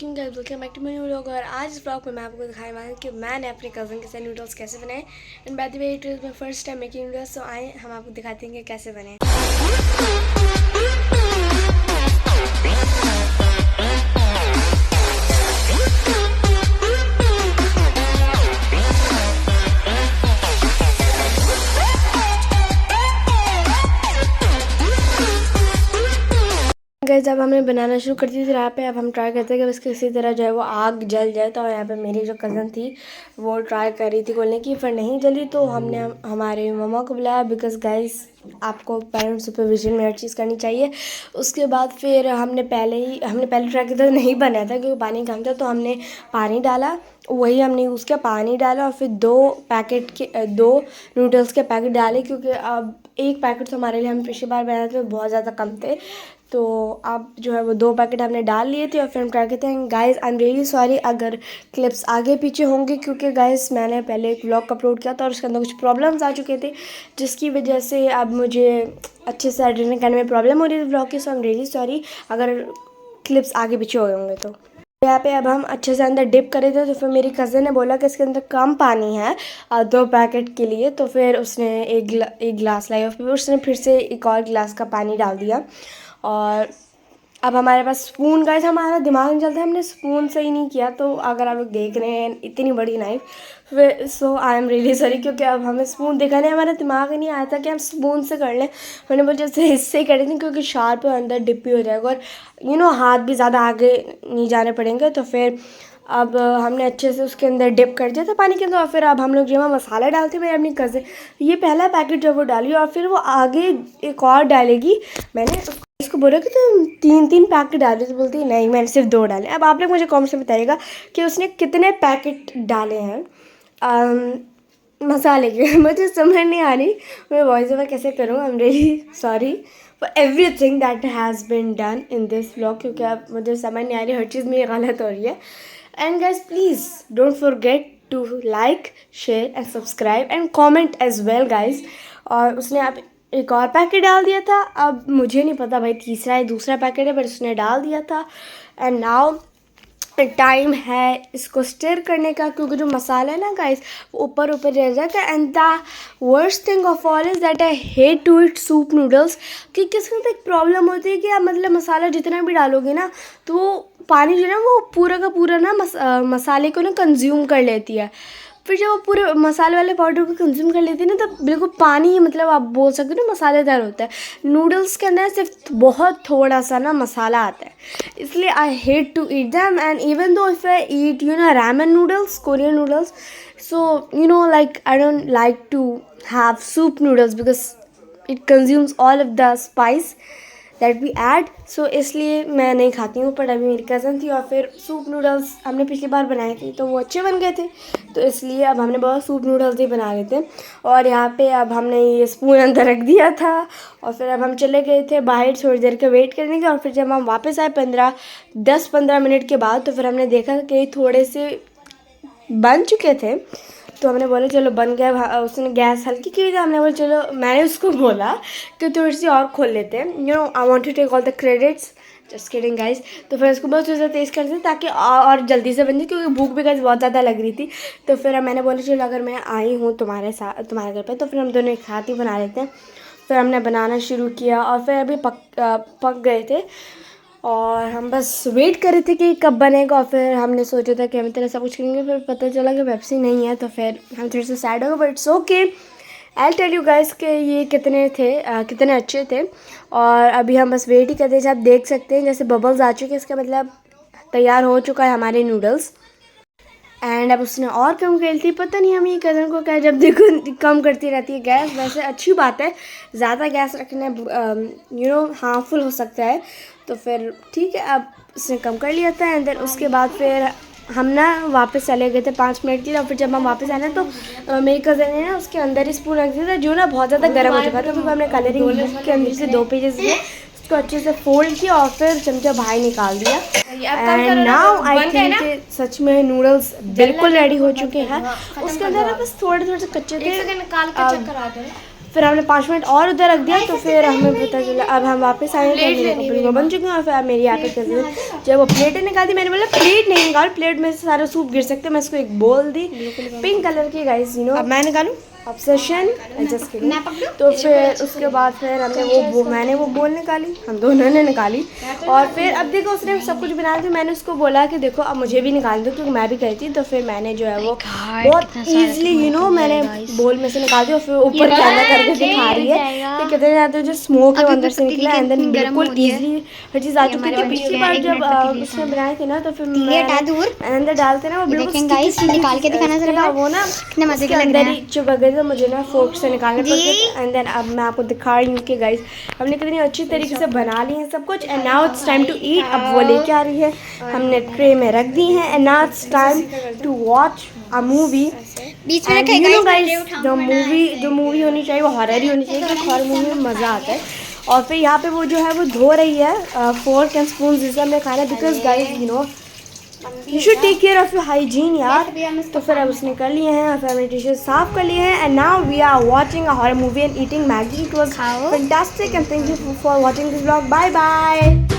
वालेकुम guys, welcome back to my new vlog. और आज इस व्लॉग में मैं आपको दिखाने वाला हूँ कि मैंने अपने कज़न के साथ नूडल्स कैसे बनाए। And by the way it is my first time making noodles, so आए हम आपको दिखाते हैं कि कैसे बने। गाइस, जब हमने बनाना शुरू कर दी थी यहाँ पे, अब हम ट्राई करते हैं कि इसके किसी तरह जो है वो आग जल जाए। तो यहाँ पे मेरी जो कज़न थी वो ट्राई कर रही थी खोलने की, फिर नहीं जली। तो हमने हमारे मम्मा को बुलाया, बिकॉज गाइस आपको पेरेंट सुपरविजन में हर चीज़ करनी चाहिए। उसके बाद फिर हमने पहले ट्राई किया था, नहीं बनाया था क्योंकि पानी कम था। तो हमने पानी डाला, वही हमने यूज़ किया, पानी डाला और फिर दो नूडल्स के पैकेट डाले, क्योंकि अब एक पैकेट तो हमारे लिए हम पिछली बार बनाए थे बहुत ज़्यादा कम थे। तो अब जो है वो 2 पैकेट हमने डाल लिए थे और फिर हम ट्राई करते हैं। Guys I am really sorry अगर क्लिप्स आगे पीछे होंगे, क्योंकि गाइस मैंने पहले एक व्लॉग अपलोड किया था और उसके अंदर कुछ प्रॉब्लम्स आ चुके थे, जिसकी वजह से अब मुझे अच्छे से एडिटिंग करने में प्रॉब्लम हो रही है व्लॉग की। सो आई एम रियली सॉरी अगर क्लिप्स आगे पीछे हो गए होंगे। तो यहाँ पे अब हम अच्छे से अंदर डिप करे थे, तो फिर मेरी कज़न ने बोला कि इसके अंदर कम पानी है 2 पैकेट के लिए। तो फिर उसने एक गिलास लाई और फिर उसने फिर से एक और गिलास का पानी डाल दिया। और अब हमारे पास स्पून, गाइस हमारा दिमाग नहीं चलता, हमने स्पून से ही नहीं किया। तो अगर आप लोग देख रहे हैं इतनी बड़ी नाइफ, फिर सो आई एम रियली सॉरी, क्योंकि अब हमें स्पून देखा नहीं, हमारा दिमाग ही नहीं आया था कि हम स्पून से कर लें। मैंने बोला जैसे इससे ही करें, क्योंकि शार्प अंदर डिप भी हो जाएगा और हाथ भी ज़्यादा आगे नहीं जाने पड़ेंगे। तो फिर अब हमने अच्छे से उसके अंदर डिप कर दिया था पानी के अंदर। और फिर अब हम लोग जो मसाला डालते मेरे अपनी कज़न, ये पहला पैकेट जब वो डाली और फिर वो आगे एक और डालेगी। मैंने इसको बोला कि तुम 3 पैकेट डाल रही, तो बोलती है नहीं मैंने सिर्फ 2 डाले। अब आप लोग मुझे कमेंट्स में बताइएगा कि उसने कितने पैकेट डाले हैं मसाले के। मुझे समझ नहीं आ रही मैं वॉइस ओवर कैसे करूँ। I am really sorry for everything that has been done in this vlog, क्योंकि अब मुझे समझ नहीं आ रही, हर चीज़ मेरी गलत हो रही है। And guys please don't forget to like, share and subscribe and comment as well guys. और उसने अब एक और पैकेट डाल दिया था, अब मुझे नहीं पता भाई तीसरा है दूसरा पैकेट है, पर उसने डाल दिया था। एंड नाउ टाइम है इसको स्टिर करने का, क्योंकि जो मसाला है ना गाइस वो ऊपर रह जाता है। And the worst thing of all is that I hate to eat soup noodles, कि किसी में एक प्रॉब्लम होती है कि आप मतलब मसाला जितना भी डालोगे ना, तो वो पानी जो है ना वो पूरा का पूरा ना मसाले को ना कंज्यूम कर लेती है। फिर जब वो पूरे मसाले वाले पाउडर को कंज्यूम कर लेती है ना, तब बिल्कुल पानी, मतलब आप बोल सकते हो ना मसालेदार होता है। नूडल्स के अंदर सिर्फ बहुत थोड़ा सा ना मसाला आता है, इसलिए I hate to eat them. And even though if I eat ramen noodles, Korean noodles, so like I don't like to have soup noodles because it consumes all of the spice that we add. So इसलिए मैं नहीं खाती हूँ। पर अभी मेरी cousin थी और फिर सूप नूडल्स हमने पिछली बार बनाए थे तो वो अच्छे बन गए थे, तो इसलिए अब हमने बहुत सूप नूडल्स ही बना लेते हैं। और यहाँ पे अब हमने ये स्पून अंदर रख दिया था और फिर अब हम चले गए थे बाहर थोड़ी देर के वेट करने के। और फिर जब हम वापस आए 10-15 मिनट के बाद, तो फिर हमने देखा कि थोड़े से बन चुके थे। तो हमने बोला चलो बन गया, उसने गैस हल्की की थी, हमने बोला चलो, मैंने उसको बोला कि थोड़ी सी और खोल लेते हैं, I want to take all the credits, just kidding guys. तो फिर उसको बहुत ज़्यादा तेज़ करते ताकि और जल्दी से बन जाए, क्योंकि भूख भी गाइस बहुत ज़्यादा लग रही थी। तो फिर मैंने बोला चलो अगर मैं आई हूँ तुम्हारे घर पर, तो फिर हम दोनों एक साथ ही बना लेते हैं। फिर हमने बनाना शुरू किया और फिर अभी पक गए थे और हम बस वेट कर रहे थे कि कब बनेगा। और फिर हमने सोचा था कि हम इतना सब कुछ करेंगे, फिर पता चला कि पेप्सी नहीं है, तो फिर हम थोड़े से सैड हो गए। But it's okay, I tell you guys कि ये कितने अच्छे थे। और अभी हम बस वेट ही करते हैं। आप देख सकते हैं जैसे बबल्स आ चुके हैं, इसका मतलब तैयार हो चुका है हमारे नूडल्स। एंड अब उसने और कम कर दी, पता नहीं हम ये कज़न को क्या, जब देखो कम करती रहती है गैस। वैसे अच्छी बात है, ज़्यादा गैस रखना हार्मफुल हो सकता है, तो फिर ठीक है। अब उसने कम कर लिया था। एंड देन उसके बाद फिर हम ना वापस चले गए थे 5 मिनट के लिए। और फिर जब हम वापस आए ना, तो मेरी कज़न ने ना उसके अंदर ही स्पून रख दिया था, जो ना बहुत ज़्यादा गर्म हो चुका था। तो फिर हमने कलरिंग बुक के अंदर से 2 पेजेस लिए, उसको अच्छे से फोल्ड किया और फिर चमचा बाहर निकाल दिया। And now I think such में नूडल्स बिल्कुल रेडी हो चुके हैं। उसके अंदर ना बस थोड़े से कच्चे थे, फिर हमने 5 मिनट और उधर रख दिया, तो फिर हमें पता चला अब हम वापस आए तो मेरे कपड़े बन चुके हैं। और फिर मेरी यहाँ पे कज़िन जब वो प्लेटें निकाल दी, मैंने बोला प्लेट नहीं निकाल, प्लेट में से सारा सूप गिर सकते हैं। मैं इसको एक बोल दी पिंक कलर की, गाइस यू नो। अब मैं निकालूँ ऑब्सेशन जस्ट किडिंग। तो फिर उसके बाद फिर हमने मैंने वो बोल निकाली, हम दोनों ने निकाली। और फिर अब देखो उसने सब कुछ बनाया था, मैंने उसको बोला कि देखो अब मुझे भी निकाल दो क्योंकि मैं भी कही थी। तो फिर मैंने जो है वो बहुत ईजिली यू नो मैंने बोल में से निकाल दिया। और फिर ऊपर कैमरा करके दिखा रही है कि कितने ज़्यादा जो स्मोक है अंदर से निकला। एंड देन बिल्कुल ईजिली हर चीज़ आ चुकी थी। पिछली बार जब उसने बनाए थे ना तो फिर मैं अंदर डालते ना वो बिल्कुल निकाल के दिखाना जरा, वो ना कितने मजे के लग रहे हैं। चुपक गए थे, मुझे ना फोर्क से निकालने पड़ते थे। एंड देन अब मैं आपको दिखा रही हूँ कि गाइस हमने कितनी अच्छी तरीके से बना ली है सब कुछ। And now it's time to eat. अब वो लेके आ रही है, हमने ट्रे में रख दी है। And now it's time to watch a movie. बीच में यू नो गाइस जो मूवी होनी चाहिए वो हॉरर ही होनी चाहिए क्योंकि हॉरर मूवी में मज़ा आता है। और फिर यहाँ पे वो जो है वो धो रही है फोर्क एंड स्पून जिससे हमने खाना, because guys you know you should take care of your hygiene यार। तो फिर अब उसने कर लिए हैं और फिर हमने टिश्यू साफ कर लिए हैं। And now we are watching a horror movie and eating Maggi. It was fantastic and thank you for watching this vlog. Bye bye.